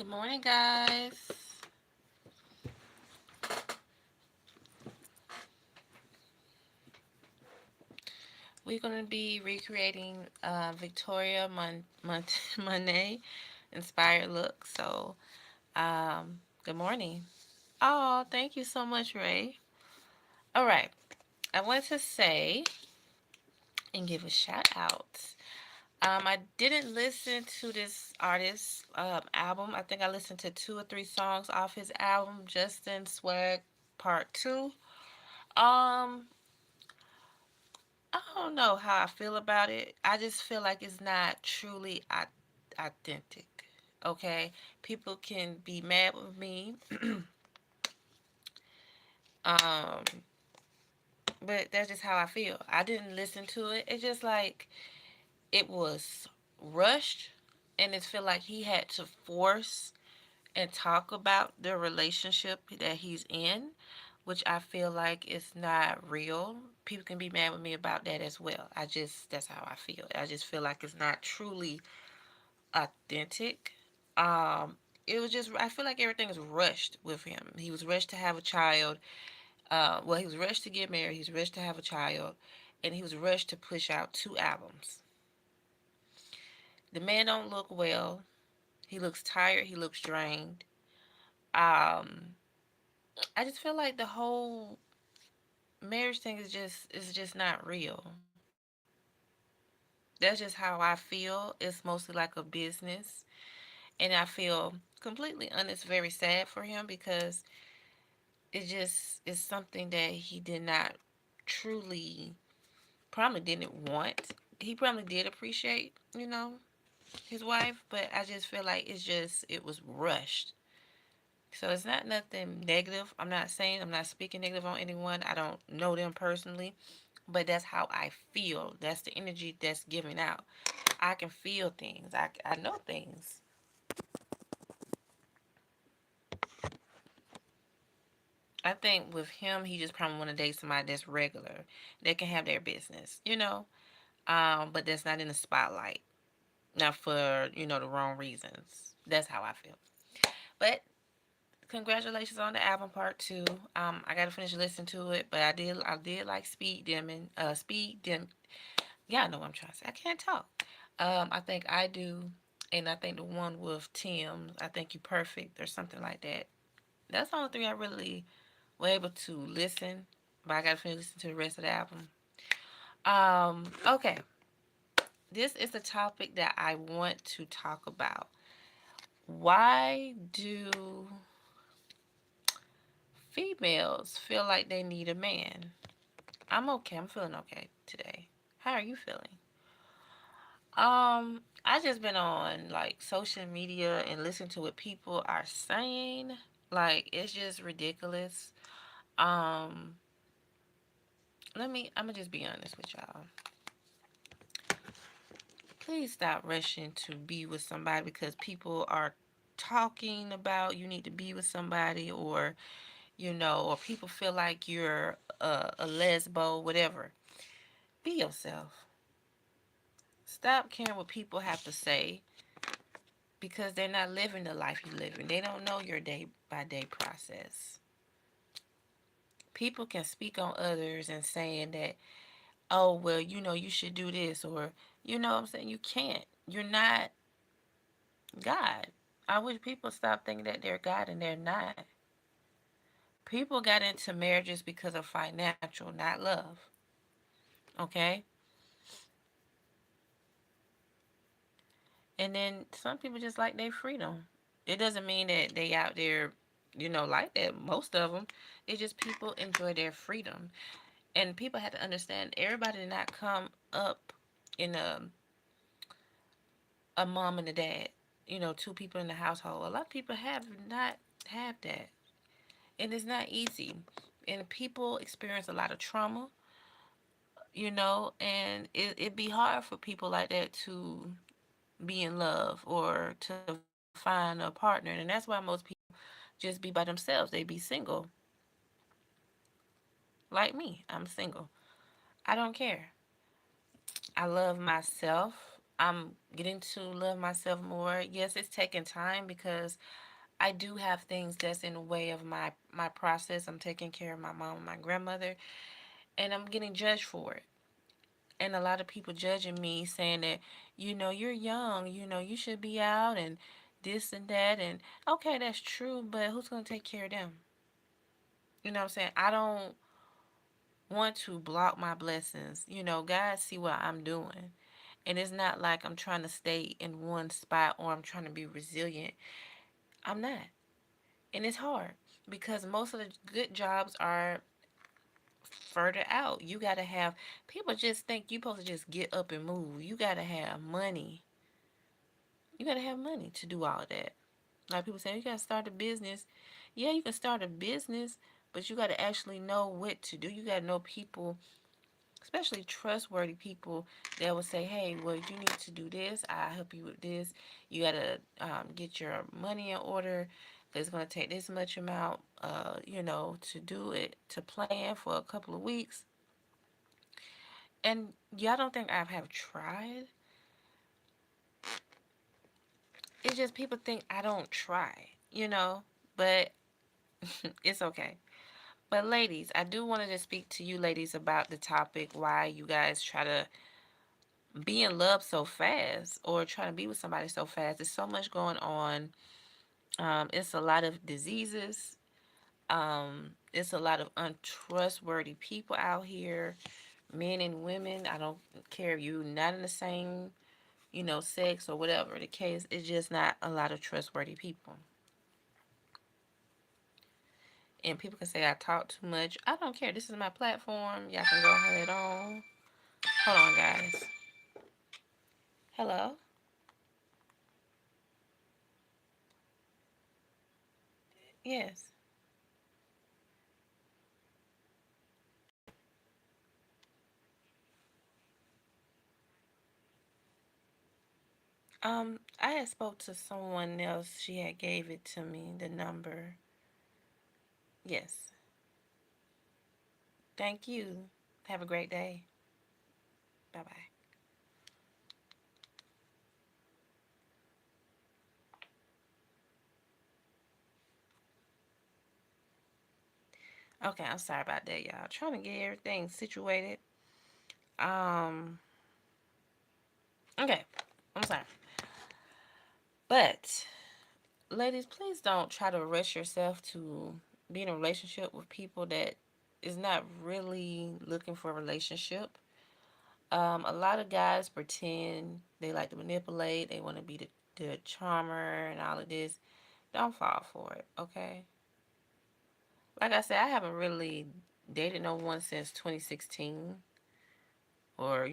Good morning, guys. We're going to be recreating Monet inspired look. Good morning. Oh, thank you so much, Ray. All right. I want to say and give a shout out. I didn't listen to this artist's album. I think I listened to two or three songs off his album, Justin Swag Part 2. Um, I don't know how I feel about it. I just feel like it's not truly authentic. Okay, people can be mad with me, um, but that's just how I feel. I didn't listen to it. It's just like it was rushed, and it feel like he had to force and talk about the relationship that he's in, which I feel like is not real. People can be mad with me about that as well. That's how I feel. I just feel like it's not truly authentic. Um, it was just, I feel like everything is rushed with him. He was rushed to have a child. He was rushed to get married. He was rushed to have a child. And he was rushed to push out two albums. The man don't look well. He looks tired. He looks drained. Um, I just feel like the whole marriage thing is just not real. That's just how I feel. It's mostly like a business, and I feel completely honest, very sad for him because it's something that he did not truly probably didn't want. He probably did appreciate, his wife, but I just feel like it was rushed. So it's not nothing negative. I'm not speaking negative on anyone. I don't know them personally, but that's how I feel. That's the energy that's giving out. I can feel things. I know things. I think with him, he just probably want to date somebody that's regular. They can have their business. But that's not in the spotlight. Not for, the wrong reasons. That's how I feel. But congratulations on the album part two. I gotta finish listening to it, but I did like Speed Dim. Yeah, I know what I'm trying to say. I can't talk. I think I do, and I think the one with Tim, I think you perfect or something like that. That's the only three I really were able to listen, but I gotta finish listening to the rest of the album. Okay, this is the topic that I want to talk about. Why do females feel like they need a man? I'm okay. I'm feeling okay today. How are you feeling? I just been on like social media and listen to what people are saying. Like it's just ridiculous. Um, I'm gonna just be honest with y'all. Please stop rushing to be with somebody because people are talking about you need to be with somebody, or people feel like you're a lesbo, whatever. Be yourself. Stop caring what people have to say because they're not living the life you're living. They don't know your day by day process. People can speak on others and saying that, oh, well, you should do this, or, what I'm saying? You can't. You're not God. I wish people stop thinking that they're God and they're not. People got into marriages because of financial, not love. Okay? And then some people just like their freedom. It doesn't mean that they out there, like that. Most of them, it's just people enjoy their freedom. And people have to understand everybody did not come up in a mom and a dad. Two people in the household. A lot of people have not have that, and it's not easy. And people experience a lot of trauma, and it be hard for people like that to be in love or to find a partner. And that's why most people just be by themselves. They be single. Like me, I'm single. I don't care. I love myself. I'm getting to love myself more. Yes, it's taking time because I do have things that's in the way of my process. I'm taking care of my mom and my grandmother, and I'm getting judged for it. And a lot of people judging me, saying that, you're young, you should be out and this and that. And okay, that's true, but who's going to take care of them? You know what I'm saying? I don't want to block my blessings. God see what I'm doing. And it's not like I'm trying to stay in one spot or I'm trying to be resilient. I'm not. And it's hard because most of the good jobs are further out. You got to have, people just think you're supposed to just get up and move. You got to have money. You got to have money to do all of that. Like people say, you got to start a business. Yeah, you can start a business, but you got to actually know what to do. You got to know people, especially trustworthy people that will say, hey, well, you need to do this. I'll help you with this. You got to get your money in order. It's going to take this much amount, to do it, to plan for a couple of weeks. And y'all don't think I have tried. It's just people think I don't try. But it's okay. But ladies, I do want to just speak to you ladies about the topic, why you guys try to be in love so fast or try to be with somebody so fast. There's so much going on. It's a lot of diseases. It's a lot of untrustworthy people out here, men and women. I don't care if you're not in the same, sex or whatever the case. It's just not a lot of trustworthy people. And people can say I talk too much. I don't care. This is my platform. Y'all can go ahead on. Hold on, guys. Hello? Yes. I had spoke to someone else. She had gave it to me, the number. Yes. Thank you. Have a great day. Bye bye. Okay, I'm sorry about that, y'all. Trying to get everything situated. Um, okay. I'm sorry. But ladies, please don't try to rush yourself to be in a relationship with people that is not really looking for a relationship. A lot of guys pretend they like to manipulate. They want to be the charmer and all of this. Don't fall for it, okay? Like I said, I haven't really dated no one since 2016. Or,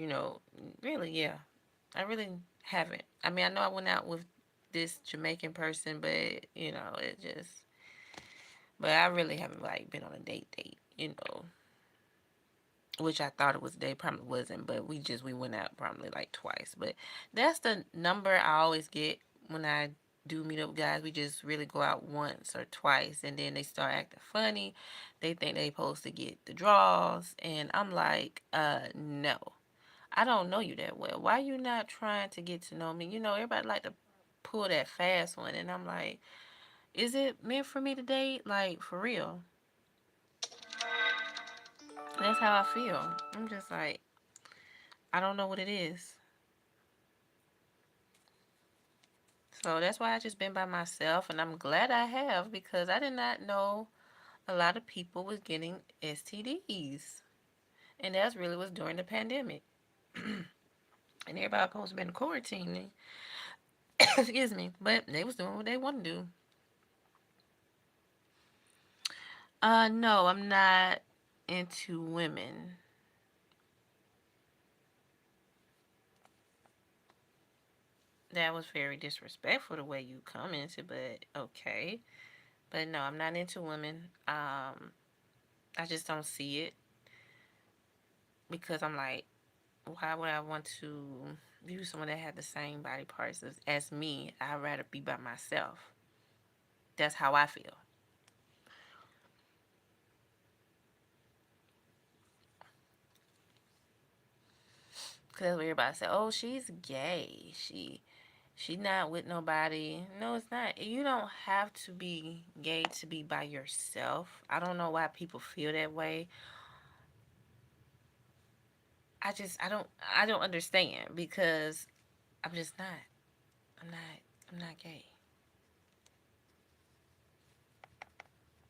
really, yeah. I really haven't. I mean, I know I went out with this Jamaican person, but, it just. But I really haven't, like, been on a date, which I thought it was a date, probably wasn't, but we went out probably like twice. But that's the number I always get when I do meet up with guys. We just really go out once or twice, and then they start acting funny. They think they supposed to get the draws, and I'm like, no. I don't know you that well. Why you not trying to get to know me? Everybody like to pull that fast one, and I'm like, is it meant for me to date? Like, for real. That's how I feel. I'm just like, I don't know what it is. So that's why I just been by myself, and I'm glad I have, because I did not know a lot of people was getting STDs, and that's really was during the pandemic, and everybody supposed to been quarantining. Excuse me, but they was doing what they want to do. No, I'm not into women. That was very disrespectful the way you commented, but okay. But no, I'm not into women. I just don't see it because I'm like, why would I want to be with someone that had the same body parts as me? I'd rather be by myself. That's how I feel. Cause everybody say, "Oh, she's gay. She not with nobody." No, it's not. You don't have to be gay to be by yourself. I don't know why people feel that way. I don't understand because I'm just not. I'm not. I'm not gay.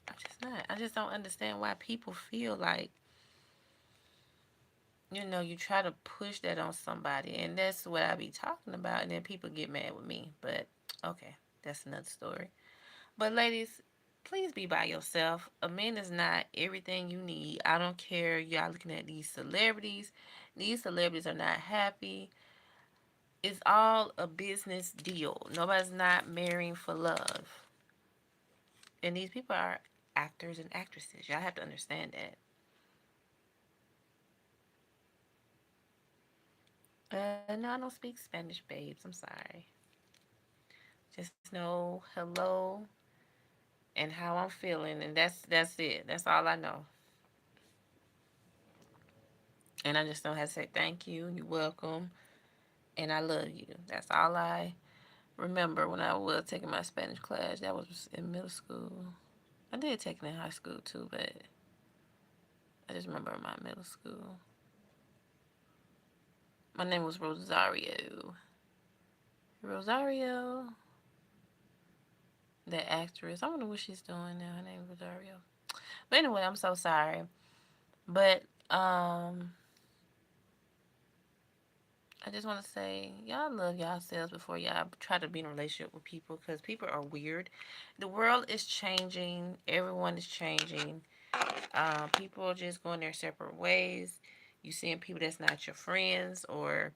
I'm just not. I just don't understand why people feel like you try to push that on somebody, and that's what I be talking about, and then people get mad with me. But okay, that's another story. But ladies, please be by yourself. A man is not everything you need. I don't care. Y'all looking at these celebrities. These celebrities are not happy. It's all a business deal. Nobody's not marrying for love. And these people are actors and actresses. Y'all have to understand that. No, I don't speak Spanish, babes. I'm sorry. Just know hello and how I'm feeling, and that's it. That's all I know. And I just know how to say thank you. You're welcome. And I love you. That's all I remember when I was taking my Spanish class. That was in middle school. I did take it in high school too, but I just remember my middle school. My name was Rosario. Rosario, the actress. I wonder what she's doing now. Her name is Rosario. But anyway, I'm so sorry. But I just want to say, y'all love yourselves before y'all try to be in a relationship with people because people are weird. The world is changing. Everyone is changing. People are just going their separate ways. You seeing people that's not your friends or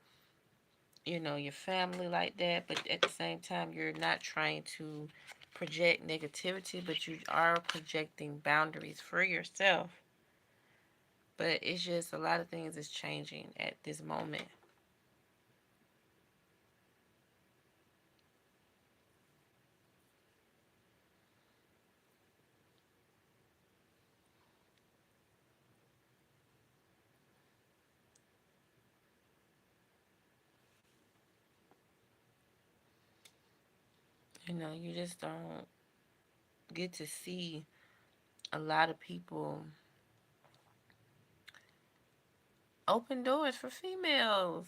your family like that, but at the same time, you're not trying to project negativity, but you are projecting boundaries for yourself. But it's just a lot of things is changing at this moment. You just don't get to see a lot of people open doors for females.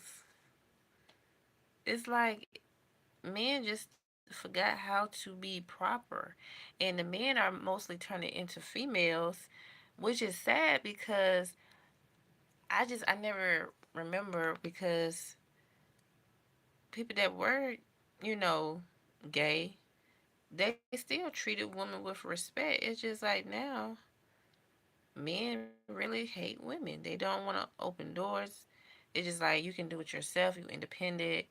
It's like men just forgot how to be proper, and the men are mostly turning into females, which is sad because I never remember because people that were you know gay, they still treated women with respect. It's just like now men really hate women. They don't want to open doors. It's just like you can do it yourself. You independent,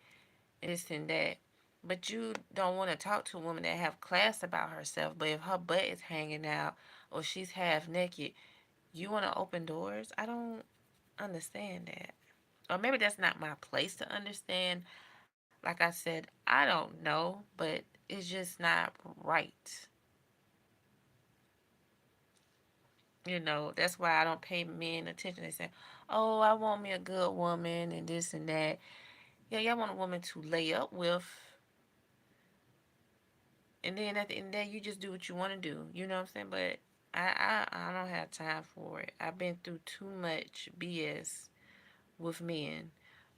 this and that. But you don't want to talk to a woman that have class about herself. But if her butt is hanging out or she's half naked, you want to open doors? I don't understand that. Or maybe that's not my place to understand. Like I said, I don't know, but it's just not right. That's why I don't pay men attention. They say, oh, I want me a good woman and this and that. Yeah, y'all want a woman to lay up with, and then at the end of the day, you just do what you want to do. You know what I'm saying? But I don't have time for it. I've been through too much BS with men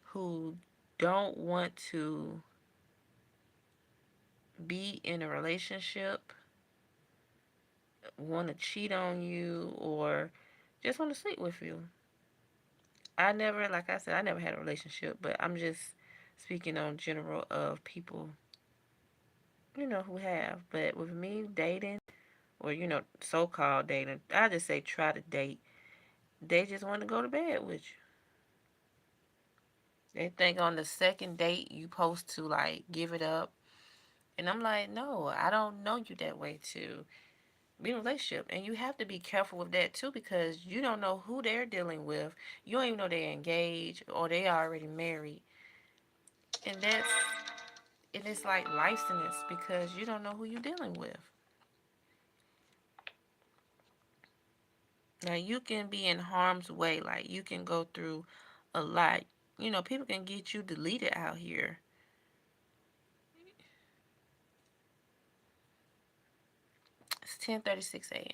who don't want to be in a relationship, want to cheat on you, or just want to sleep with you. I never, like I said, I never had a relationship, but I'm just speaking on general of people, who have. But with me dating, or so-called dating, I just say try to date. They just want to go to bed with you. They think on the second date you supposed to like give it up, and I'm like, no, I don't know you that way to be in a relationship, and you have to be careful with that too because you don't know who they're dealing with. You don't even know they're engaged or they are already married, and it's like life sentence because you don't know who you're dealing with. Now you can be in harm's way, like you can go through a lot. people can get you deleted out here. It's 10:36 a.m.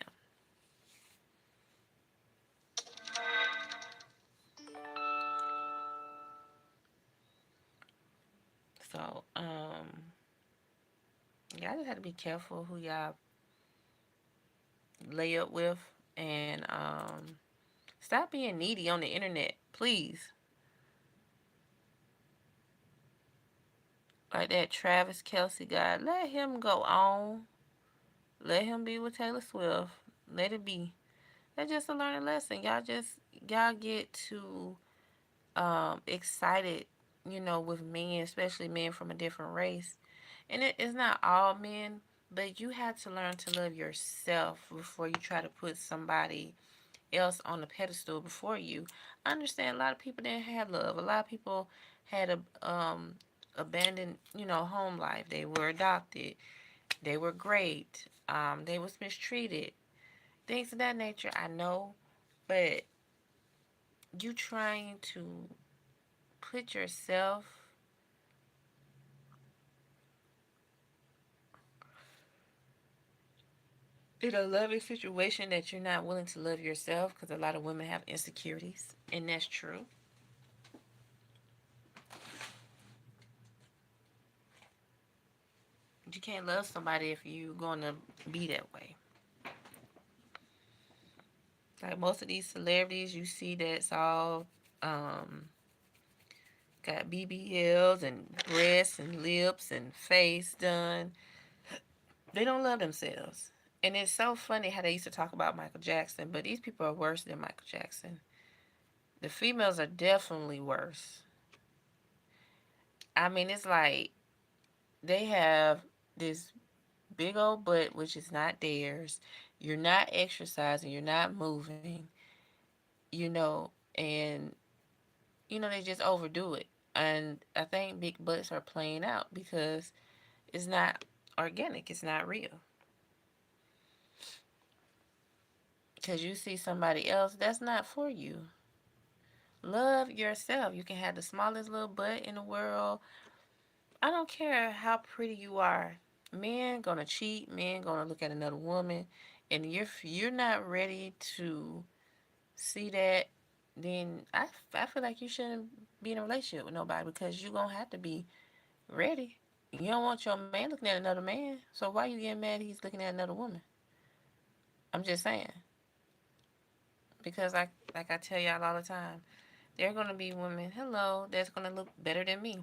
So, y'all just have to be careful who y'all lay up with, and stop being needy on the internet, please. Like that Travis Kelsey guy, let him go on. Let him be with Taylor Swift. Let it be. That's just a learning lesson. Y'all get too excited, with men, especially men from a different race. And it's not all men, but you have to learn to love yourself before you try to put somebody else on the pedestal before you. I understand a lot of people didn't have love. A lot of people had a abandoned, home life. They were adopted. They were great. They was mistreated. Things of that nature. I know, but you trying to put yourself in a loving situation that you're not willing to love yourself, because a lot of women have insecurities, and that's true. You can't love somebody if you're going to be that way. Like most of these celebrities you see that's all um, got BBLs and breasts and lips and face done. They don't love themselves. And it's so funny how they used to talk about Michael Jackson, but these people are worse than Michael Jackson. The females are definitely worse. I mean, it's like they have this big old butt, which is not theirs. You're not exercising, you're not moving, and, they just overdo it. And I think big butts are playing out because it's not organic, it's not real. Because you see somebody else, that's not for you. Love yourself. You can have the smallest little butt in the world. I don't care how pretty you are. Men gonna cheat. Men gonna look at another woman, and if you're not ready to see that, then I feel like you shouldn't be in a relationship with nobody, because you're gonna have to be ready. You don't want your man looking at another man, so why you getting mad he's looking at another woman? I'm just saying, because like I tell y'all all the time, there are gonna be women, hello, that's gonna look better than me.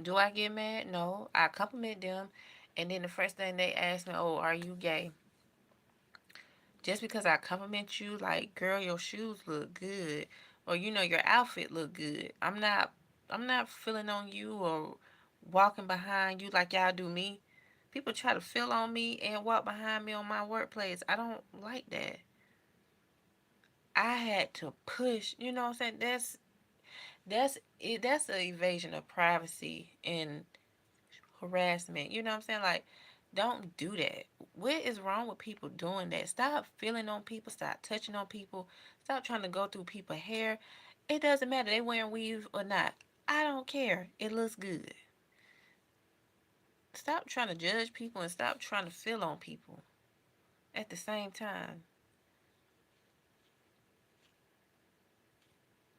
Do I get mad? No. I compliment them, and then the first thing they ask me, "Oh, are you gay?" Just because I compliment you, like, "Girl, your shoes look good," or, your outfit look good. I'm not feeling on you or walking behind you like y'all do me. People try to feel on me and walk behind me on my workplace. I don't like that. I had to push. You know what I'm saying? That's it. That's an evasion of privacy and harassment. You know what I'm saying? Like, don't do that. What is wrong with people doing that? Stop feeling on people. Stop touching on people. Stop trying to go through people's hair. It doesn't matter they wearing weave or not. I don't care. It looks good. Stop trying to judge people and stop trying to feel on people at the same time.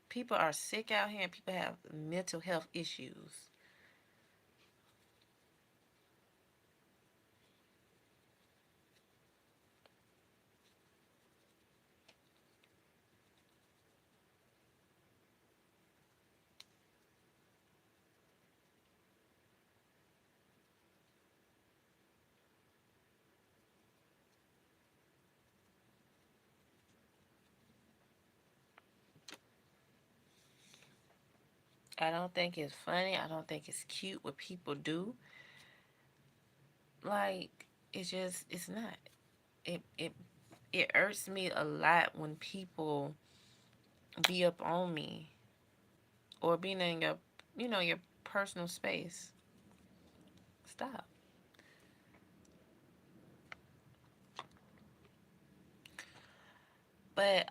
People are sick out here and people have mental health issues. I don't think it's funny. I don't think it's cute what people do. Like, it's not. It irks me a lot when people be up on me or being in your personal space. Stop. But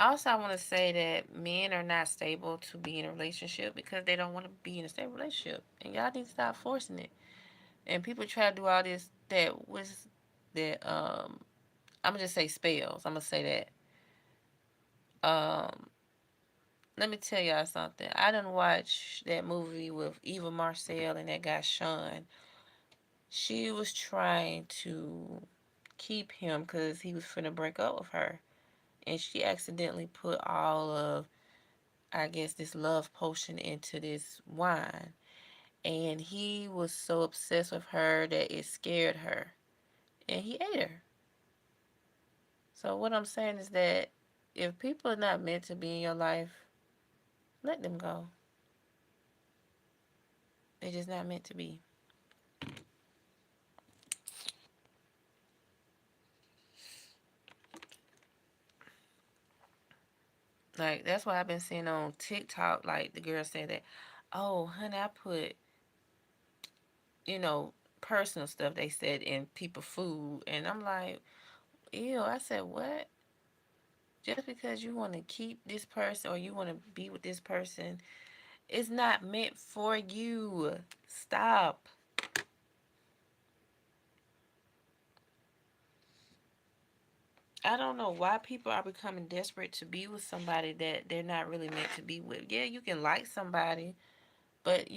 Also, I want to say that men are not stable to be in a relationship because they don't want to be in a stable relationship, and y'all need to stop forcing it. And people try to do all this that was that I'm gonna just say spells. I'm gonna say that. Let me tell y'all something. I done watched that movie with Eva Marcel and that guy Sean. She was trying to keep him because he was finna break up with her, and she accidentally put all of, I guess, this love potion into this wine, and he was so obsessed with her that it scared her, and he ate her. So what I'm saying is that if people are not meant to be in your life, let them go. They're just not meant to be. Like that's what I've been seeing on TikTok. Like the girl said that, oh honey, I put, you know, personal stuff they said in people food, and I'm like, ew. I said what? Just because you want to keep this person or you want to be with this person, it's not meant for you. Stop. I don't know why people are becoming desperate to be with somebody that they're not really meant to be with. Yeah, you can like somebody, but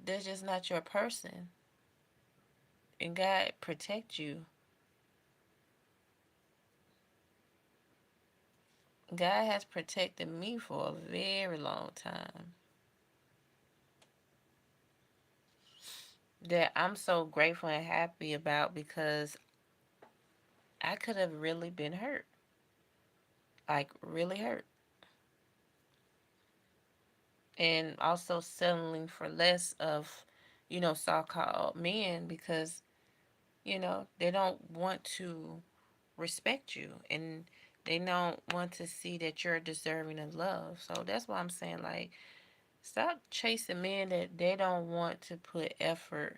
they're just not your person. And God protect you. God has protected me for a very long time. That I'm so grateful and happy about because I could have really been hurt. Like really hurt. And also settling for less of, so-called men because, they don't want to respect you and they don't want to see that you're deserving of love. So that's why I'm saying, like, stop chasing men that they don't want to put effort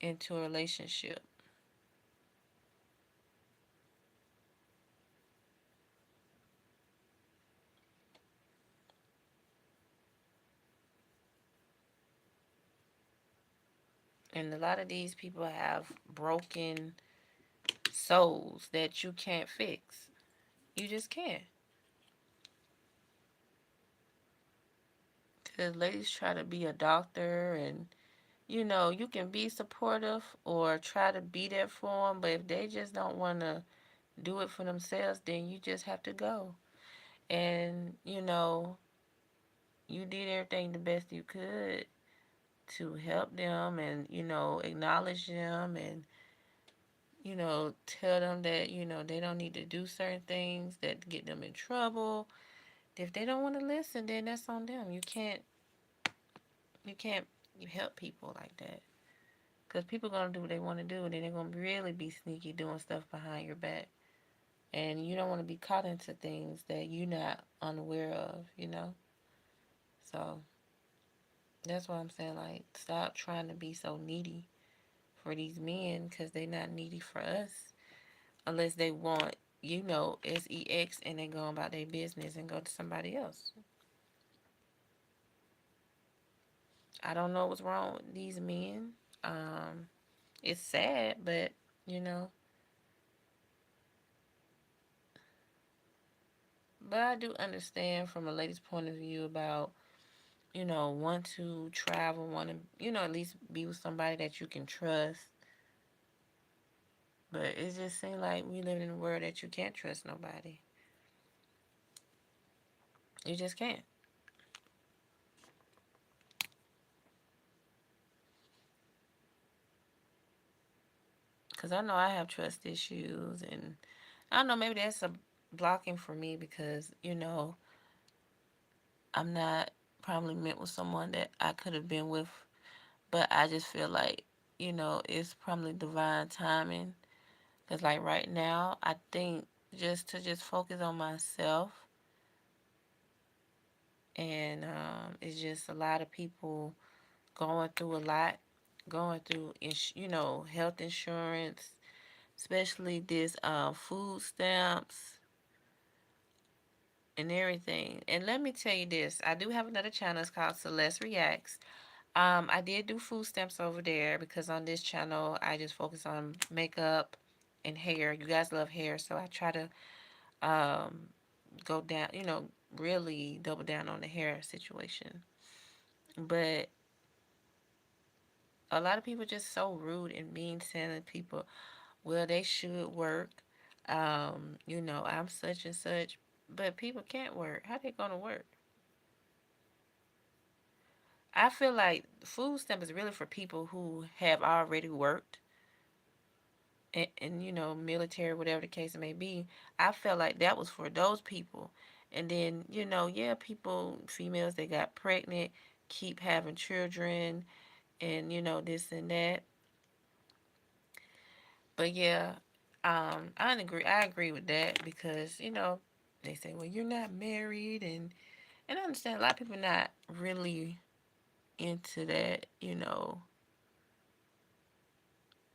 into a relationship. And a lot of these people have broken souls that you can't fix. You just can't. Because ladies try to be a doctor and, you can be supportive or try to be there for them, but if they just don't want to do it for themselves, then you just have to go. And, you did everything the best you could to help them and, acknowledge them and, tell them that, they don't need to do certain things that get them in trouble. If they don't want to listen, then that's on them. You can't help people like that. Because people are going to do what they want to do, and then they're going to really be sneaky doing stuff behind your back. And you don't want to be caught into things that you're not unaware of. So that's why I'm saying, like, stop trying to be so needy for these men because they're not needy for us unless they want, sex and they go about their business and go to somebody else. I don't know what's wrong with these men. Um, it's sad, but, you know, but I do understand from a lady's point of view about, want to travel, want to, at least be with somebody that you can trust. But it just seems like we live in a world that you can't trust nobody. You just can't. Because I know I have trust issues, and I don't know, maybe that's a blocking for me because, I'm not probably meant with someone that I could have been with, but I just feel like, it's probably divine timing. Because, like, right now, I think just focus on myself, and it's just a lot of people going through a lot, going through, health insurance, especially this food stamps and everything. And let me tell you this, I do have another channel. It's called Celeste Reacts. I did do food stamps over there because on this channel I just focus on makeup and hair. You guys love hair, so I try to um go down, really double down on the hair situation. But a lot of people just so rude and mean, telling people, well, they should work. I'm such and such, but people can't work. How they gonna work? I feel like food stamp is really for people who have already worked and military, whatever the case may be. I felt like that was for those people. And then, yeah, people, females that got pregnant, keep having children, and this and that. But yeah, I agree with that because they say, well, you're not married, and I understand a lot of people not really into that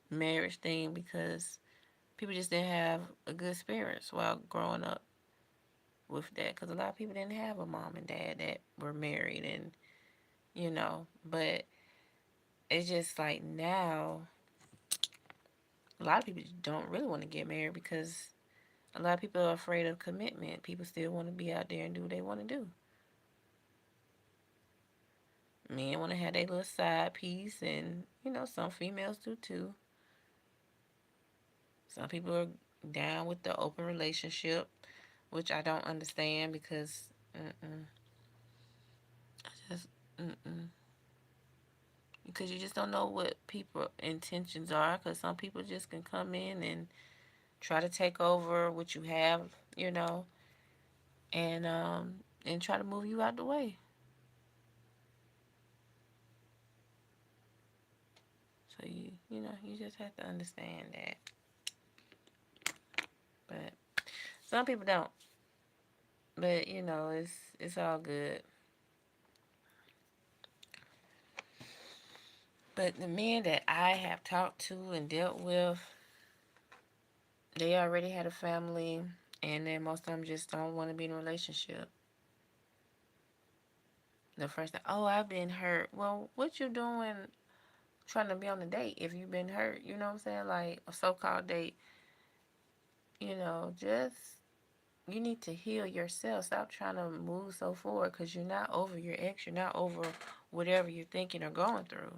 marriage thing because people just didn't have a good experience while growing up with that, because a lot of people didn't have a mom and dad that were married, and but it's just like now a lot of people don't really want to get married because a lot of people are afraid of commitment. People still want to be out there and do what they want to do. Men want to have their little side piece, and some females do too. Some people are down with the open relationship, which I don't understand because I just because you just don't know what people intentions are, because some people just can come in and try to take over what you have, you know, and try to move you out the way. So you just have to understand that. But some people don't. But it's all good. But the men that I have talked to and dealt with, they already had a family, and then most of them just don't want to be in a relationship. The first thing, oh, I've been hurt. Well, what you doing trying to be on a date if you've been hurt? You know what I'm saying? Like a so-called date. Just you need to heal yourself. Stop trying to move so forward because you're not over your ex. You're not over whatever you're thinking or going through.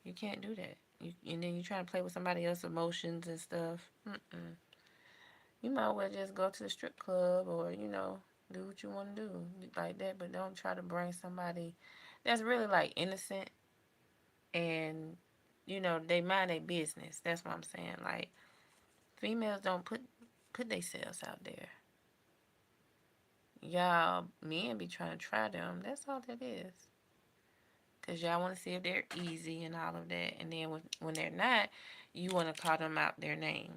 You can't do that. And then you're trying to play with somebody else's emotions and stuff. You might well just go to the strip club or, do what you want to do like that. But don't try to bring somebody that's really like innocent and, they mind their business. That's what I'm saying. Like, females don't put themselves out there. Y'all men be trying to try them. That's all that is. Because y'all want to see if they're easy and all of that. And then when they're not, you want to call them out their name.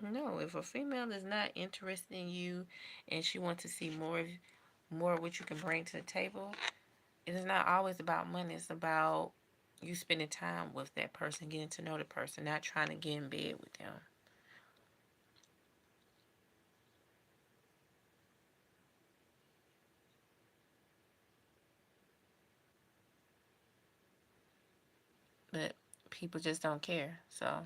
No, if a female is not interested in you and she wants to see more of what you can bring to the table, it is not always about money. It's about you spending time with that person, getting to know the person, not trying to get in bed with them. But people just don't care. So,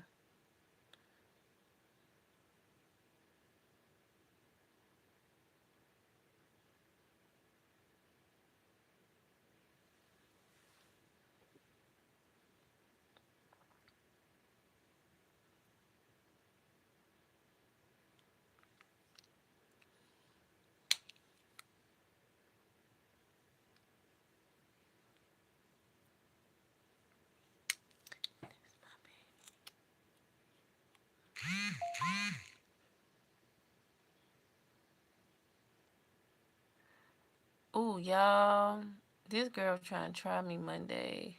ooh, y'all, this girl trying to try me Monday.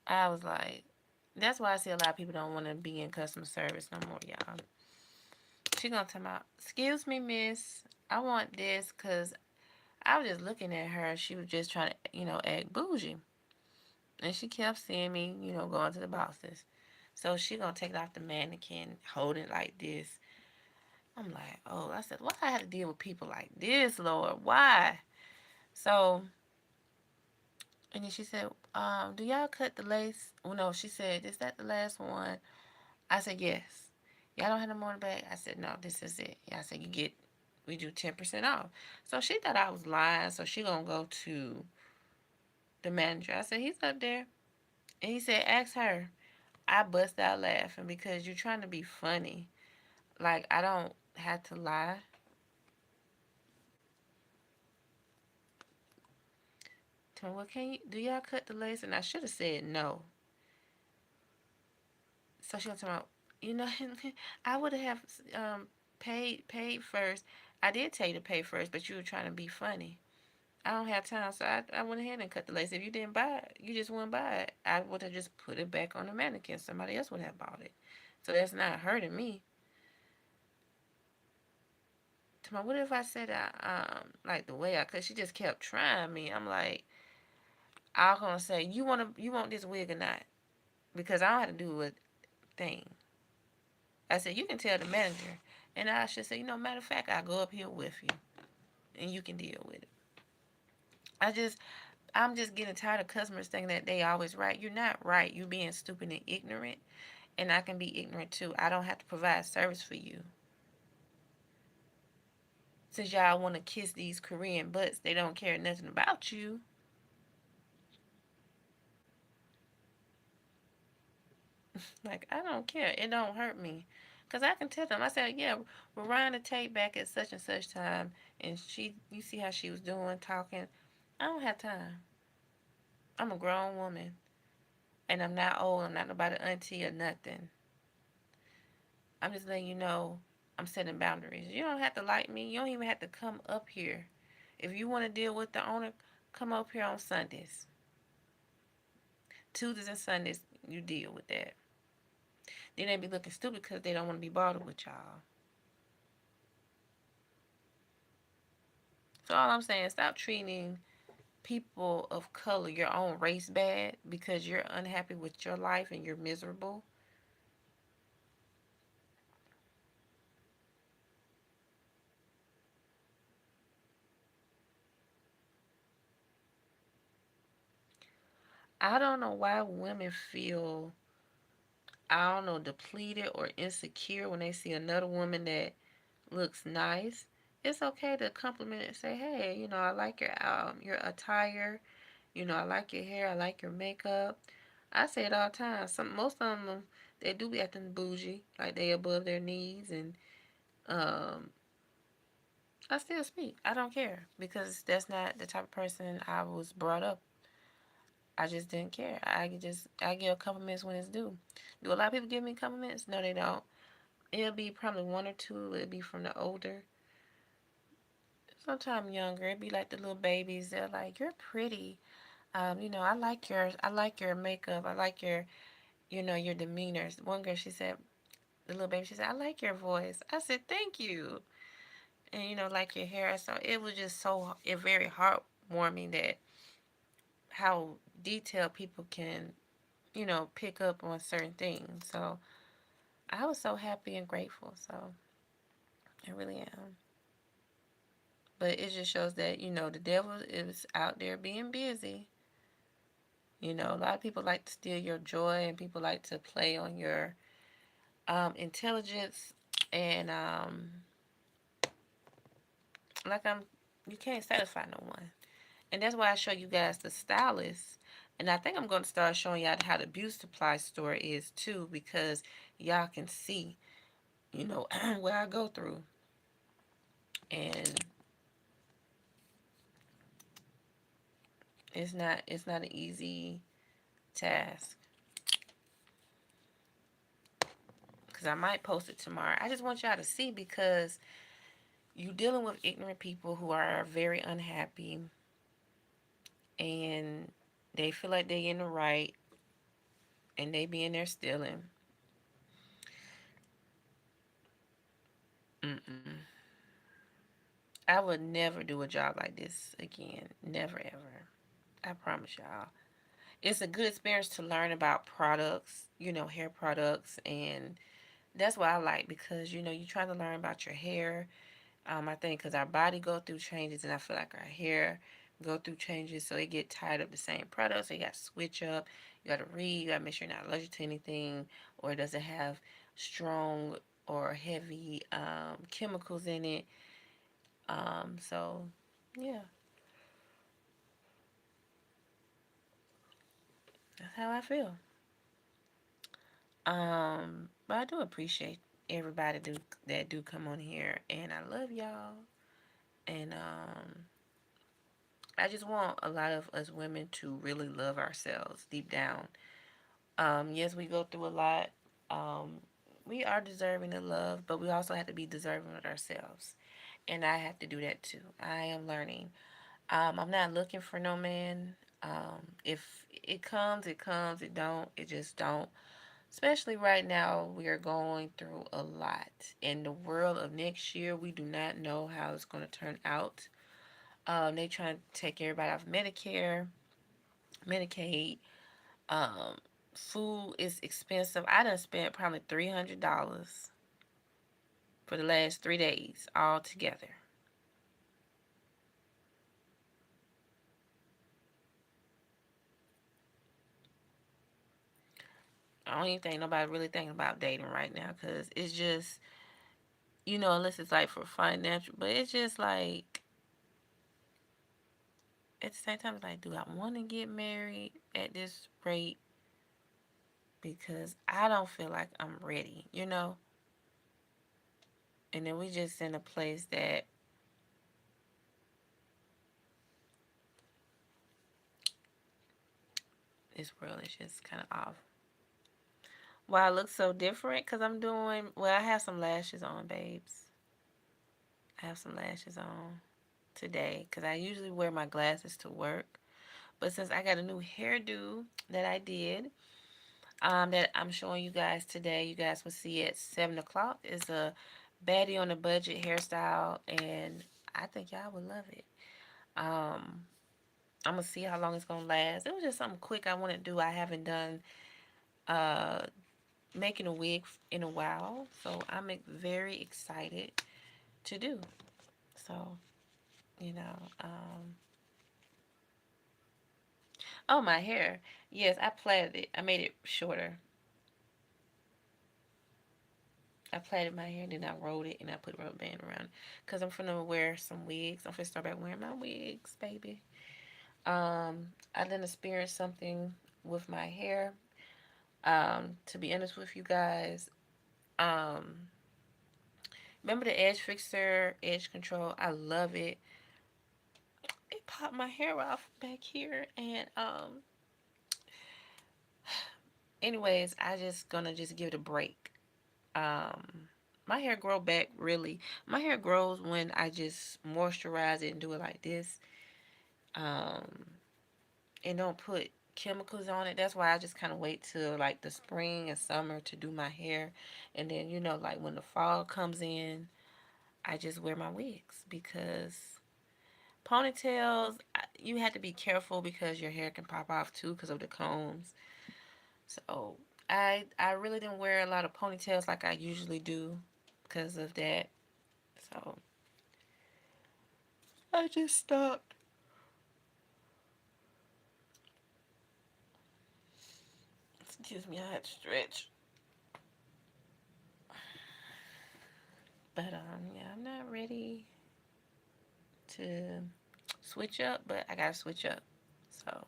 I was like, that's why I see a lot of people don't want to be in customer service no more, y'all. She gonna tell me, excuse me, miss, I want this because I was just looking at her. She was just trying to, act bougie. And she kept seeing me, going to the bosses. So she gonna take it off the mannequin, hold it like this. I'm like, oh, I said, why I had to deal with people like this, Lord? Why? So, and then she said, do y'all cut the lace? Well, no, she said, is that the last one? I said, yes. Y'all don't have no more in the bag? I said, no, this is it. Yeah, I said, we do 10% off. So she thought I was lying, so she gonna go to the manager. I said, he's up there. And he said, ask her. I bust out laughing because you're trying to be funny. Like, I don't have to lie. Tell me, well, do y'all cut the lace? And I should have said no. So she was talking about, you know, I would have paid first. I did tell you to pay first, but you were trying to be funny. I don't have time, so I went ahead and cut the lace. If you didn't buy it, you just wouldn't buy it. I would have just put it back on the mannequin. Somebody else would have bought it. So that's not hurting me. To my, what if I said like the way I, cause she just kept trying me. I'm like, I'm gonna say, you want this wig or not? Because I don't have to do a thing. I said, you can tell the manager. And I should say, matter of fact, I'll go up here with you and you can deal with it. I just, I'm just getting tired of customers thinking that they always right. You're not right. You're being stupid and ignorant. And I can be ignorant too. I don't have to provide service for you. Since y'all want to kiss these Korean butts, they don't care nothing about you. Like, I don't care. It don't hurt me. Because I can tell them. I said, yeah, we're running the tape back at such and such time. And you see how she was doing, talking. I don't have time. I'm a grown woman. And I'm not old. I'm not nobody auntie or nothing. I'm just letting you know I'm setting boundaries. You don't have to like me. You don't even have to come up here. If you want to deal with the owner, come up here on Sundays. Tuesdays and Sundays, you deal with that. Then they be looking stupid because they don't want to be bothered with y'all. So all I'm saying is stop treating people of color, your own race, bad because you're unhappy with your life and you're miserable. I don't know why women feel, I don't know, depleted or insecure when they see another woman that looks nice. It's okay to compliment and say, hey, I like your attire. I like your hair. I like your makeup. I say it all the time. Most of them, they do be acting bougie, like they above their knees, and um, I still speak. I don't care because that's not the type of person I was brought up. I just didn't care. I give compliments when it's due. Do a lot of people give me compliments? No, they don't. It'll be probably one or two. It'll be from the older, sometimes younger. It'd be like the little babies. They're like, "You're pretty. I like your makeup. I like your demeanor." One girl, she said, the little baby, she said, "I like your voice." I said, "Thank you." And like your hair. So it was just very heartwarming that how detailed people can, pick up on certain things. So I was so happy and grateful. So I really am. But it just shows that, the devil is out there being busy. A lot of people like to steal your joy and people like to play on your intelligence. And like you can't satisfy no one. And that's why I show you guys the stylist. And I think I'm going to start showing y'all how the beauty supply store is too, because y'all can see, where I go through. And it's not an easy task. Because I might post it tomorrow. I just want y'all to see because you dealing with ignorant people who are very unhappy and they feel like they in the right and they be in there stealing. Mm-mm. I would never do a job like this again. Never ever. I promise y'all. It's a good experience to learn about products, hair products and That's what I like because you try to learn about your hair. I think because our body go through changes, and I feel like our hair go through changes, so they get tired of the same product. So you got to switch up. You got to read. You got to make sure you're not allergic to anything, or it doesn't have strong or heavy chemicals in it. So yeah, that's how I feel. But I do appreciate everybody that do come on here, and I love y'all. And I just want a lot of us women to really love ourselves deep down. Yes, we go through a lot. Um, we are deserving of love, but we also have to be deserving of ourselves. And I have to do that too. I am learning. I'm not looking for no man. If it comes, it comes. It don't, it just don't. Especially right now, we are going through a lot. In the world of next year, we do not know how it's going to turn out. They trying to take everybody off Medicare, Medicaid. Um, Food is expensive. I done spent probably $300 for the last 3 days all together. I don't even think nobody really thinking about dating right now because it's just unless it's like for financial, but it's just like at the same time, it's like, do I want to get married at this rate? Because I don't feel like I'm ready. And then we just in a place that this world is just kind of off. Why I look so different? Because I have some lashes on, babes. I have some lashes on today because I usually wear my glasses to work. But since I got a new hairdo that I did, that I'm showing you guys today, you guys will see at 7 o'clock, is a baddie on a budget hairstyle, and I think y'all would love it. Um, I'm gonna see how long it's gonna last. It was just something quick I want to do. I haven't done uh making a wig in a while, so I'm very excited to do. So you know, oh, my hair. Yes, I plaited it. I made it shorter. I plaited my hair, then I rolled it, and I put a rubber band around it. Because I'm finna wear some wigs. I'm finna start back wearing my wigs, baby. I done experienced something with my hair. To be honest with you guys, um, remember the edge fixer, edge control? I love it. It popped my hair off back here, and anyways, I just gonna just give it a break. My hair grow back really. My hair grows when I just moisturize it and do it like this. Um, and don't put chemicals on it. That's why I just kind of wait till like the spring and summer to do my hair, and then like when the fall comes in, I just wear my wigs because ponytails you have to be careful because your hair can pop off too because of the combs. So I really didn't wear a lot of ponytails like I usually do because of that. So I just stopped. Excuse me, I had to stretch. But yeah, I'm not ready to switch up, but I gotta switch up. So,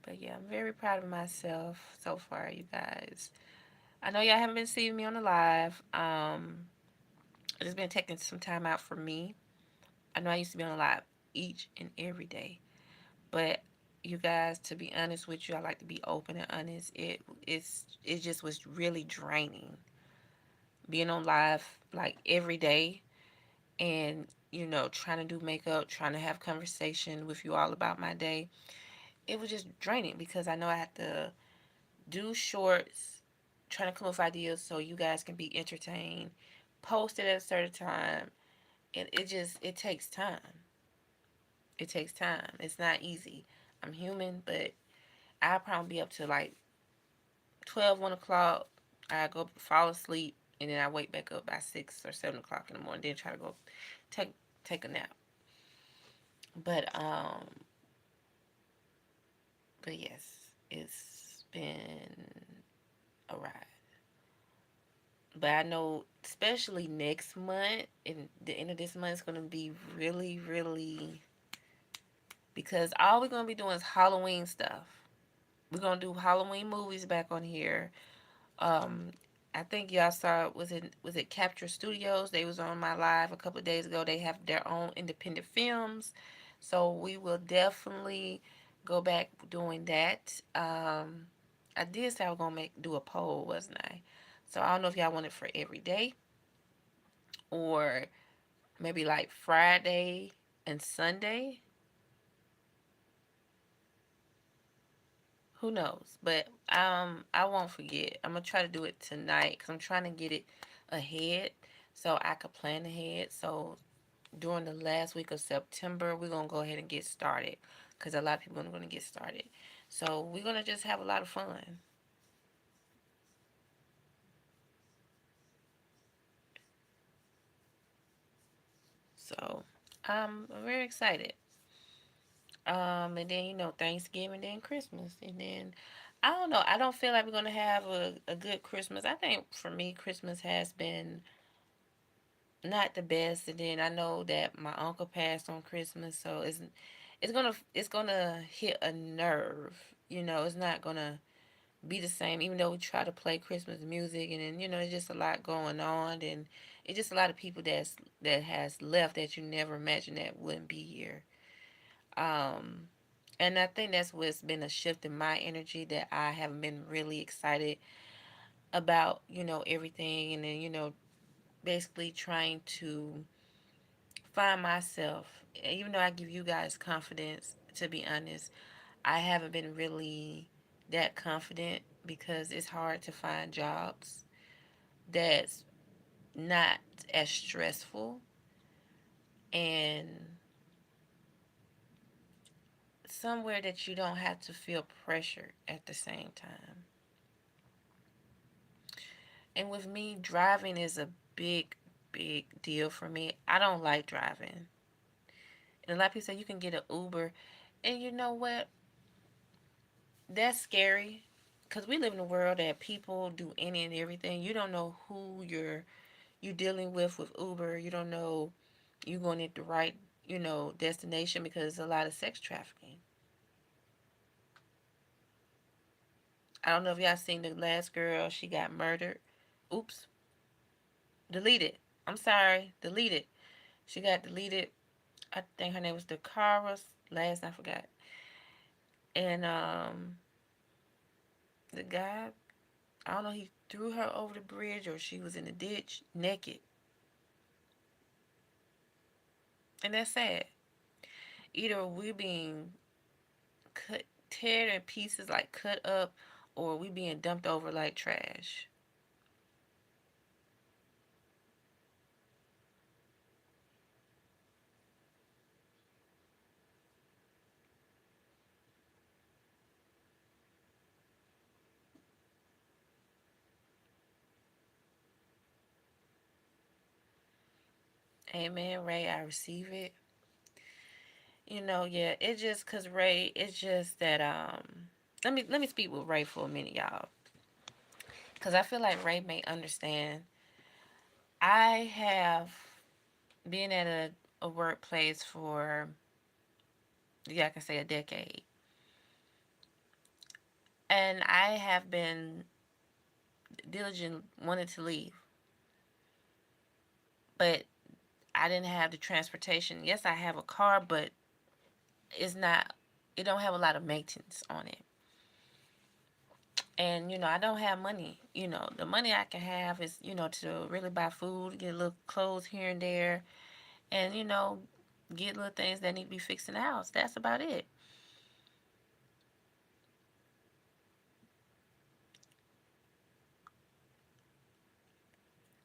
but yeah, I'm very proud of myself so far, you guys. I know y'all haven't been seeing me on the live. I just been taking some time out for me. I know I used to be on the live each and every day, but you guys, to be honest with you, I like to be open and honest. It just was really draining being on live like every day, and trying to do makeup, trying to have conversation with you all about my day. It was just draining because I know I have to do shorts, trying to come up with ideas so you guys can be entertained, post it at a certain time, and it takes time. It takes time. It's not easy. I'm human, but I'll probably be up to like 12, 1 o'clock. I go fall asleep, and then I wake back up by 6 or 7 o'clock in the morning. Then try to go take take a nap. But but yes, it's been a ride. But I know, especially next month and the end of this month, is gonna be really, really, because all we're gonna be doing is Halloween stuff. We're gonna do Halloween movies back on here. Um, I think y'all saw, was it Capture Studios? They was on my live a couple of days ago. They have their own independent films, so we will definitely go back doing that. I did say I was gonna do a poll, wasn't I? So I don't know if y'all want it for every day or maybe like Friday and Sunday. Who knows? But I won't forget. I'm gonna try to do it tonight because I'm trying to get it ahead so I could plan ahead. So during the last week of September, we're gonna go ahead and get started because a lot of people are gonna get started. So we're gonna just have a lot of fun. So I'm very excited. And then Thanksgiving, then Christmas, and then I don't know. I don't feel like we're gonna have a good Christmas. I think for me, Christmas has been not the best. And then I know that my uncle passed on Christmas, so it's gonna hit a nerve. It's not gonna be the same. Even though we try to play Christmas music, and then it's just a lot going on, and it's just a lot of people that has left that you never imagined that wouldn't be here. Um, and I think that's what's been a shift in my energy, that I haven't been really excited about everything, and then basically trying to find myself. Even though I give you guys confidence, to be honest, I haven't been really that confident because it's hard to find jobs that's not as stressful and somewhere that you don't have to feel pressure at the same time. And with me, driving is a big, big deal for me. I don't like driving. And a lot of people say you can get an Uber. And you know what? That's scary because we live in a world that people do any and everything. You don't know who you dealing with Uber. You don't know you going at the right destination, because there's a lot of sex trafficking. I don't know if y'all seen the last girl. She got murdered. Oops, deleted. I'm sorry, deleted. She got deleted. I think her name was Dakara's last. I forgot. And the guy, I don't know, he threw her over the bridge or she was in the ditch naked. And that's sad. Either we being cut, teared in pieces, like cut up, or we being dumped over like trash. Amen, Ray. I receive it. Yeah. It's just cause Ray. It's just that Let me speak with Ray for a minute, y'all, cause I feel like Ray may understand. I have been at a workplace for, yeah, I can say a decade, and I have been diligent wanted to leave, but I didn't have the transportation. Yes, I have a car, but it's not. It don't have a lot of maintenance on it, and I don't have money. The money I can have is to really buy food, get a little clothes here and there, and get little things that need to be fixed in the house. That's about it.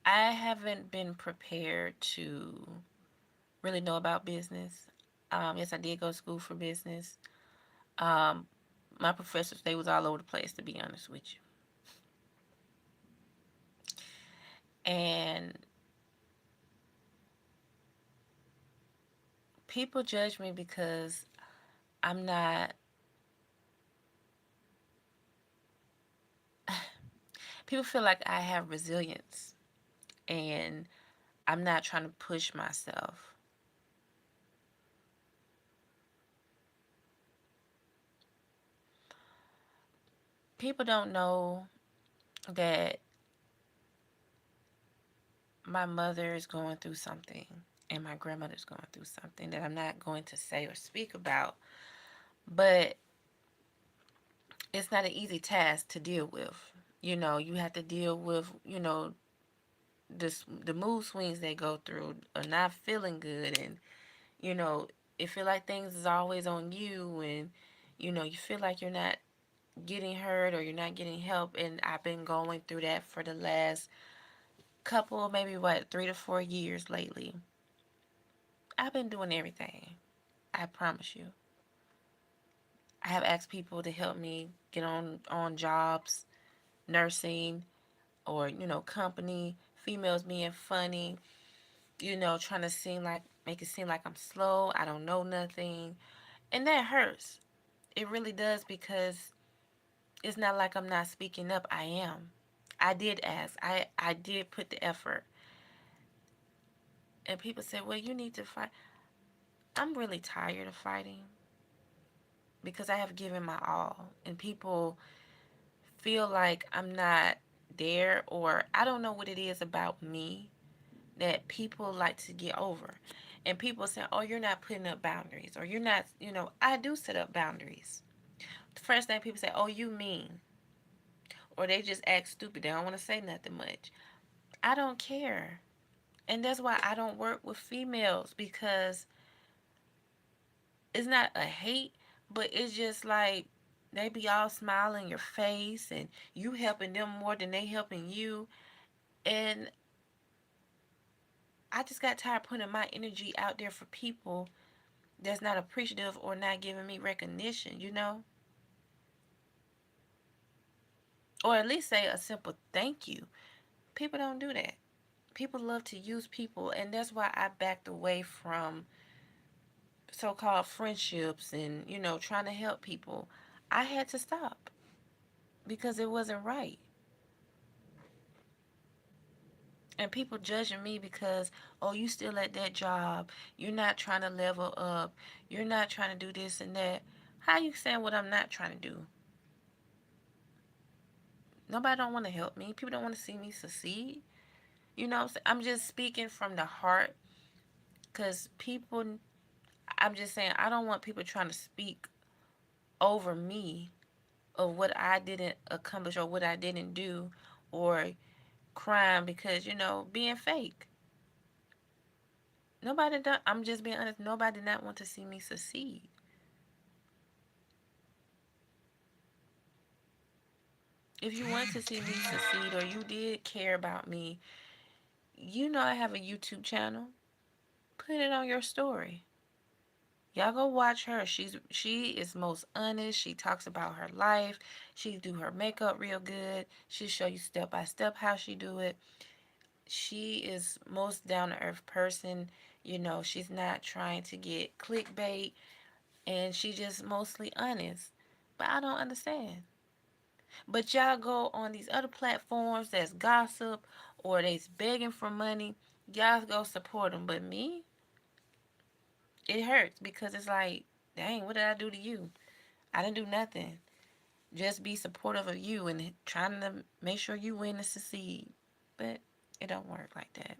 I haven't been prepared to really know about business. Yes, I did go to school for business. Um, my professors, they was all over the place, to be honest with you. And people judge me because I'm not, people feel like I have resilience and I'm not trying to push myself. People don't know that my mother is going through something and my grandmother's going through something that I'm not going to say or speak about, but it's not an easy task to deal with. You have to deal with, the mood swings they go through are not feeling good, and you know it feel like things is always on you, and you feel like you're not getting heard or you're not getting help. And I've been going through that for the last couple, maybe what, 3 to 4 years lately. I've been doing everything. I promise you. I have asked people to help me get on jobs, nursing, or company, females being funny, trying to make it seem like I'm slow, I don't know nothing. And that hurts. It really does, because it's not like I'm not speaking up. I am. I did ask. I did put the effort. And people say, "Well, you need to fight." I'm really tired of fighting because I have given my all, and people feel like I'm not there, or I don't know what it is about me that people like to get over. And people say, "Oh, you're not putting up boundaries," or "You're not," I do set up boundaries. The first thing people say, "Oh, you mean," or they just act stupid. They don't want to say nothing much. I don't care. And that's why I don't work with females, because it's not a hate, but it's just like they be all smiling in your face and you helping them more than they helping you. And I just got tired putting my energy out there for people that's not appreciative or not giving me recognition. Or at least say a simple thank you. People don't do that. People love to use people, and that's why I backed away from so-called friendships and trying to help people. I had to stop because it wasn't right. And people judging me because, oh, you still at that job, you're not trying to level up, you're not trying to do this and that. How you saying what I'm not trying to do? Nobody don't want to help me. People don't want to see me succeed. I'm just speaking from the heart, because people, I'm just saying, I don't want people trying to speak over me of what I didn't accomplish or what I didn't do, or crime, because being fake. Nobody done, I'm just being honest, nobody did not want to see me succeed. If you want to see me succeed, or you did care about me, I have a YouTube channel. Put it on your story. Y'all go watch her. She is most honest. She talks about her life. She do her makeup real good. She show you step by step how she do it. She is most down to earth person. She's not trying to get clickbait, and she just mostly honest. But I don't understand. But y'all go on these other platforms that's gossip or they's begging for money. Y'all go support them. But me, it hurts, because it's like, dang, what did I do to you? I didn't do nothing. Just be supportive of you and trying to make sure you win and succeed. But it don't work like that.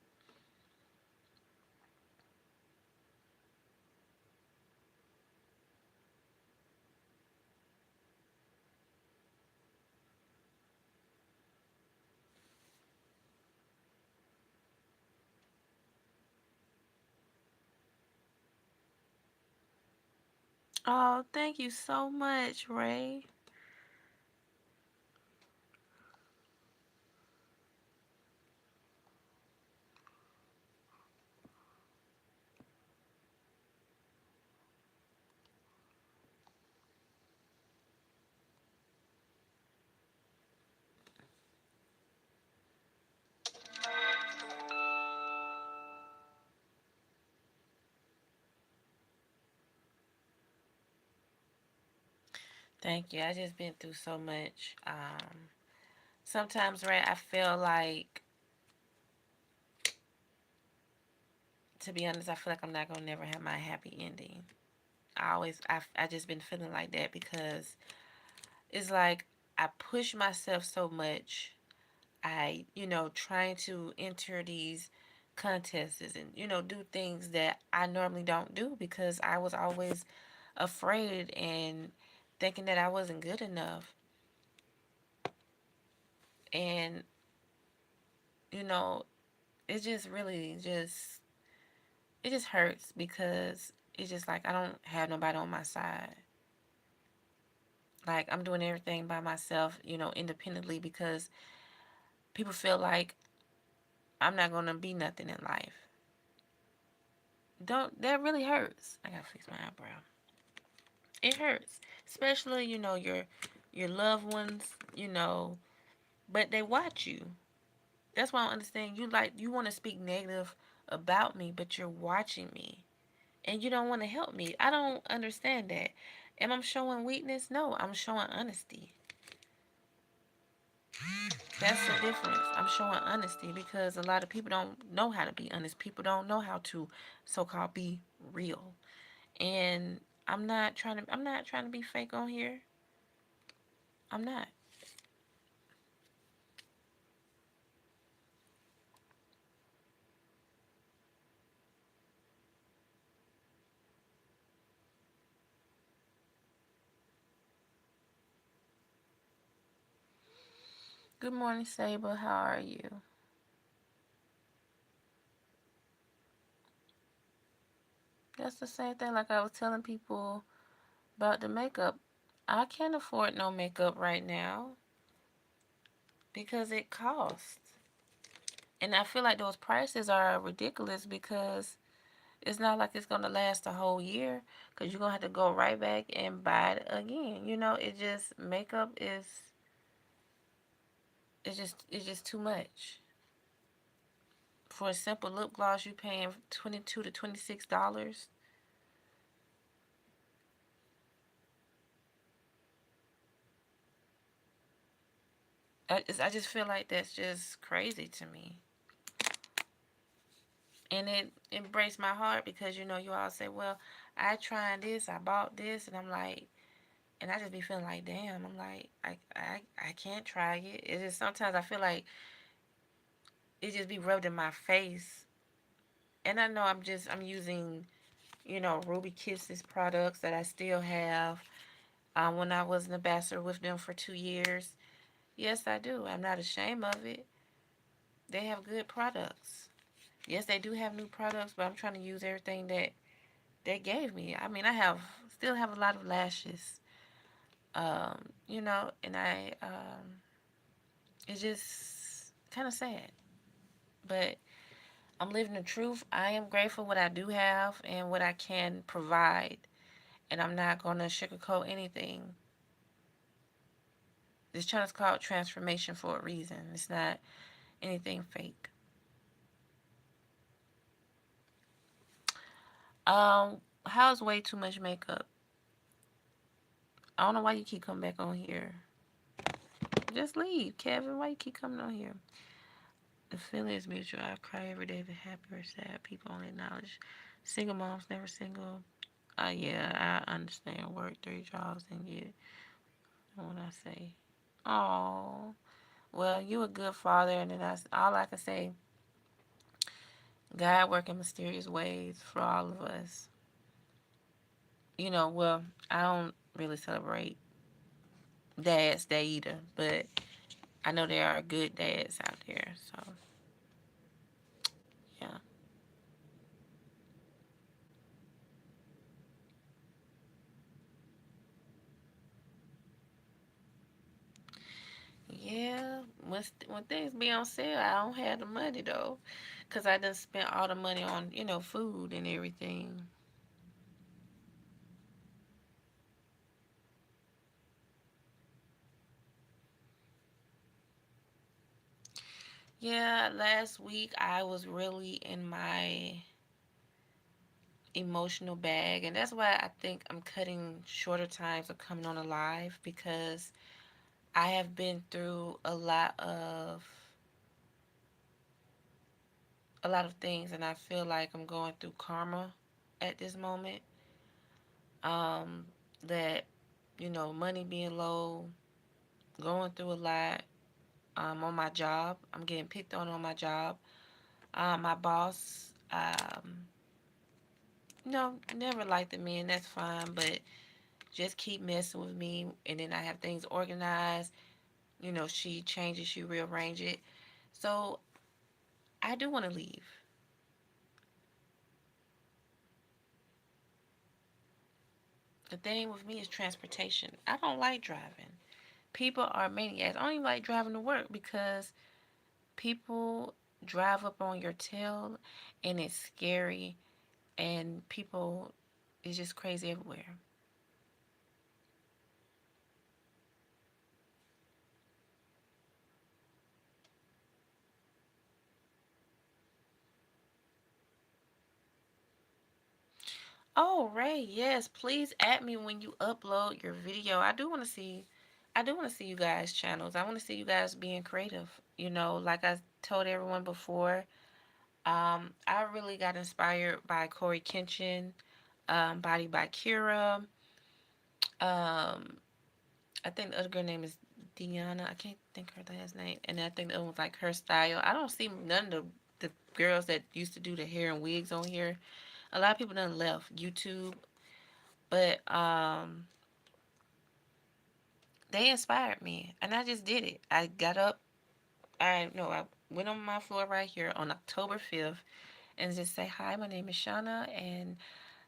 Oh, thank you so much, Ray. Thank you. I just been through so much. Sometimes, right, I feel like, to be honest, I feel like I'm not gonna never have my happy ending. I just been feeling like that because it's like I push myself so much. Trying to enter these contests and, do things that I normally don't do because I was always afraid and thinking that I wasn't good enough. And, you know, it just really it just hurts because it's just like I don't have nobody on my side. Like I'm doing everything by myself, independently because people feel like I'm not gonna be nothing in life. Don't That really hurts. I gotta fix my eyebrow. It hurts, especially your loved ones, but they watch you. That's why I don't understand. You want to speak negative about me, but you're watching me, and you don't want to help me. I don't understand that. Am I showing weakness? No, I'm showing honesty. That's the difference. I'm showing honesty because a lot of people don't know how to be honest. People don't know how to so-called be real. And I'm not trying to be fake on here. I'm not. Good morning, Saber. How are you? That's the same thing like I was telling people about the makeup. I can't afford no makeup right now because it costs. And I feel like those prices are ridiculous because it's not like it's going to last a whole year because you're going to have to go right back and buy it again. Makeup is, it's just too much. For a simple lip gloss, you paying $22 to $26. I just feel like that's just crazy to me. And it breaks my heart because you all say, well, I tried this, I bought this, and I'm like, and I just be feeling like, damn, I'm like, I can't try it. It just sometimes I feel like it just be rubbed in my face. And I know I'm using, Ruby Kisses products that I still have. When I was an ambassador with them for 2 years. Yes, I do. I'm not ashamed of it. They have good products. Yes, they do have new products, but I'm trying to use everything that they gave me. I mean, still have a lot of lashes, and it's just kind of sad. But I'm living the truth. I am grateful what I do have and what I can provide, and I'm not gonna sugarcoat anything. This channel is called Transformation for a reason. It's not anything fake. How's way too much makeup? I don't know why you keep coming back on here. Just leave, Kevin. Why you keep coming on here? The feeling is mutual. I cry every day, but happy or sad. People only acknowledge single moms never single. Yeah, I understand. Work 3 jobs and get what I say. Oh, well, you a good father, and then all I can say. God work in mysterious ways for all of us. Well, I don't really celebrate Dad's Day either, but I know there are good dads out there. So yeah. Yeah, when things be on sale, I don't have the money though, cause I done spent all the money on food and everything. Yeah, last week I was really in my emotional bag, and that's why I think I'm cutting shorter times of coming on a live, because I have been through a lot of things, and I feel like I'm going through karma at this moment. Um, that, money being low, going through a lot. On my job, I'm getting picked on my job. My boss, never liked me, and that's fine, but just keep messing with me, and then I have things organized. She changes, she rearrange it. So I do want to leave. The thing with me is transportation. I don't like driving. People are maniacs. I don't even like driving to work because people drive up on your tail, and it's scary, and people is just crazy everywhere. Oh, Ray, yes, please add me when you upload your video. I do want to see you guys' channels. I want to see you guys being creative. Like I told everyone before, I really got inspired by Corey Kenshin, Body by Kira. Um, I think the other girl name is Deanna. I can't think her last name. And I think the other one's like her style. I don't see none of the girls that used to do the hair and wigs on here. A lot of people done left YouTube, but they inspired me, and I just did it. I got up. I went on my floor right here on October 5th and just say, "Hi, my name is Shauna," and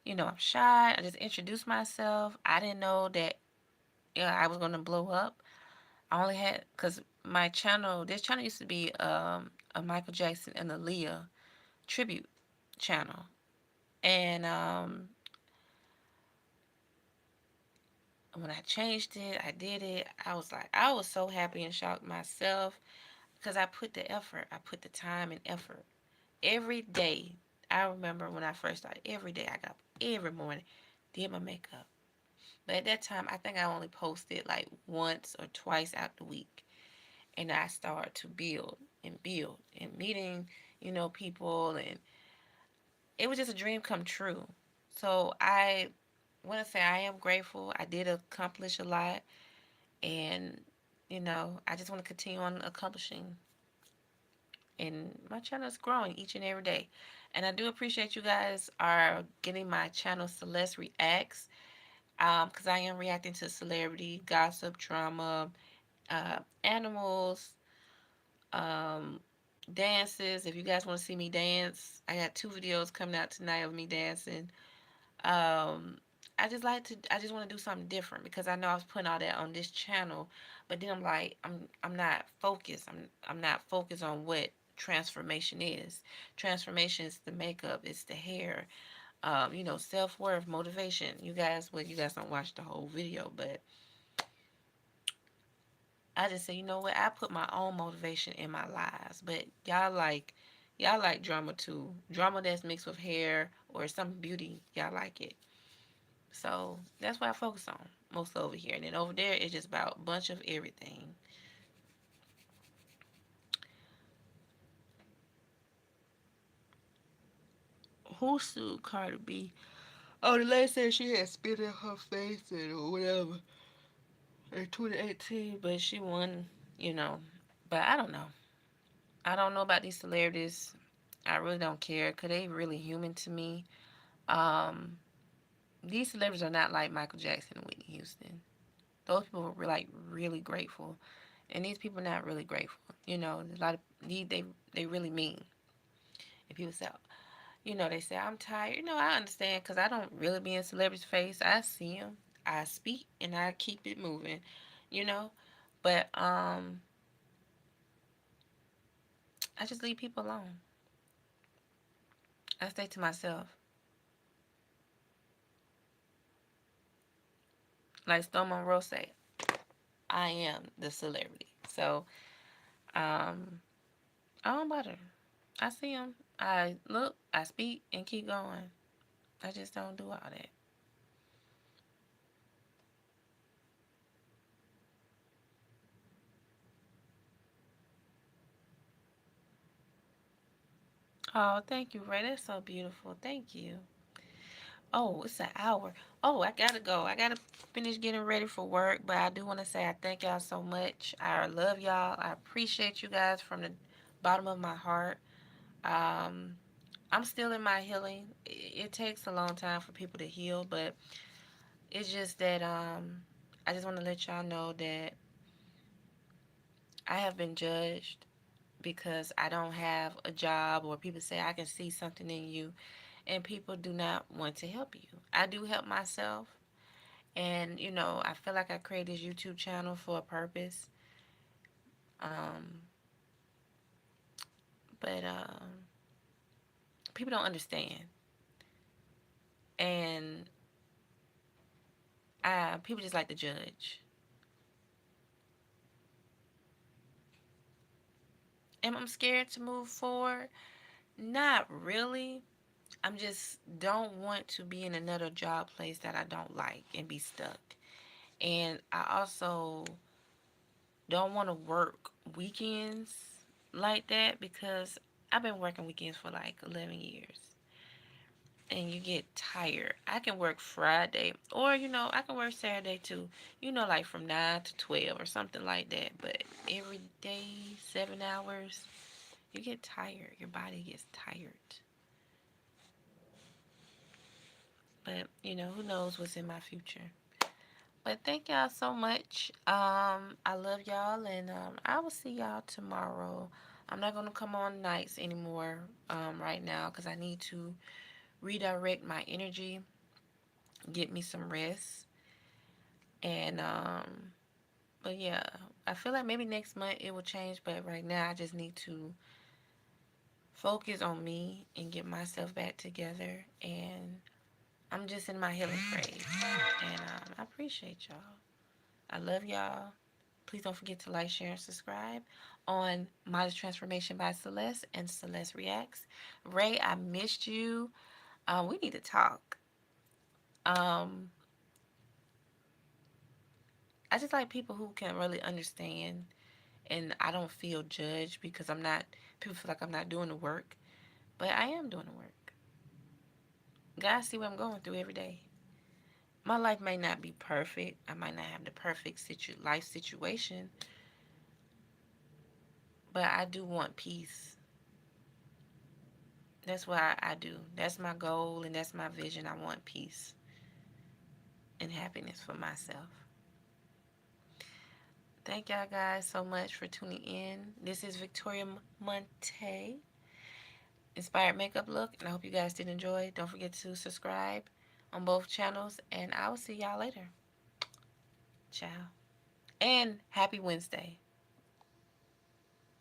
I'm shy. I just introduced myself. I didn't know that I was gonna blow up. I only had because this channel used to be a Michael Jackson and Aaliyah tribute channel, and when I changed it, I did it. I was so happy and shocked myself because I put the effort, I put the time and effort every day. I remember when I first started, every day I got up every morning, did my makeup. But at that time, I think I only posted like once or twice out the week. And I started to build and meeting, people. And it was just a dream come true. So I want to say I am grateful. I did accomplish a lot. And, I just want to continue on accomplishing. And my channel is growing each and every day. And I do appreciate you guys are getting my channel Celeste Reacts, because I am reacting to celebrity gossip, drama, animals, um, dances. If you guys want to see me dance, I got 2 videos coming out tonight of me dancing. Um, I just want to do something different because I know I was putting all that on this channel, but then I'm like, I'm not focused. I'm not focused on what transformation is. Transformation is the makeup, it's the hair, self worth, motivation. You guys don't watch the whole video, but I just say, you know what? I put my own motivation in my lives, but y'all like drama too. Drama that's mixed with hair or some beauty. Y'all like it. So that's what I focus on most over here. And then over there, it's just about a bunch of everything. Who sued Cardi B? Oh, the lady said she had spit in her face and or whatever in 2018, but she won, you know. But I don't know. I don't know about these celebrities. I really don't care because they really human to me. Um, these celebrities are not like Michael Jackson and Whitney Houston. Those people were like really grateful, and these people are not really grateful. A lot of they really mean. And people say, they say I'm tired. I understand because I don't really be in celebrities' face. I see them, I speak, and I keep it moving. You know, but I just leave people alone. I stay to myself. Like Stone Monroe say, I am the celebrity. So I don't bother. I see them. I look, I speak, and keep going. I just don't do all that. Oh, thank you, Ray. That's so beautiful. Thank you. Oh, it's an hour. Oh, I gotta go. I gotta finish getting ready for work. But I do want to say I thank y'all so much. I love y'all. I appreciate you guys from the bottom of my heart. Um, I'm still in my healing. It takes a long time for people to heal, but it's just that I just want to let y'all know that I have been judged because I don't have a job, or people say I can see something in you, and people do not want to help you. I do help myself, and I feel like I created this YouTube channel for a purpose. Um, but people don't understand, and people just like to judge. Am I scared to move forward? Not really. I'm just don't want to be in another job place that I don't like and be stuck. And I also don't want to work weekends like that because I've been working weekends for like 11 years. And you get tired. I can work Friday, or I can work Saturday too. Like from 9 to 12 or something like that. But every day, 7 hours, you get tired. Your body gets tired. But who knows what's in my future. But thank y'all so much. I love y'all, and I will see y'all tomorrow. I'm not gonna come on nights anymore right now because I need to redirect my energy, get me some rest, and but yeah, I feel like maybe next month it will change. But right now, I just need to focus on me and get myself back together. And I'm just in my healing phase, and I appreciate y'all. I love y'all. Please don't forget to like, share, and subscribe on Modest Transformation by Celeste and Celeste Reacts. Ray, I missed you. We need to talk. Um, I just like people who can really understand, and I don't feel judged because I'm not. People feel like I'm not doing the work, but I am doing the work. Guys see what I'm going through every day. My life may not be perfect. I might not have the perfect life situation, but I do want peace. That's what I do. That's my goal and that's my vision. I want peace and happiness for myself. Thank y'all guys so much for tuning in. This is Victoria Monte, Inspired Makeup Look, and I hope you guys did enjoy. Don't forget to subscribe on both channels, and I will see y'all later. Ciao. And happy Wednesday.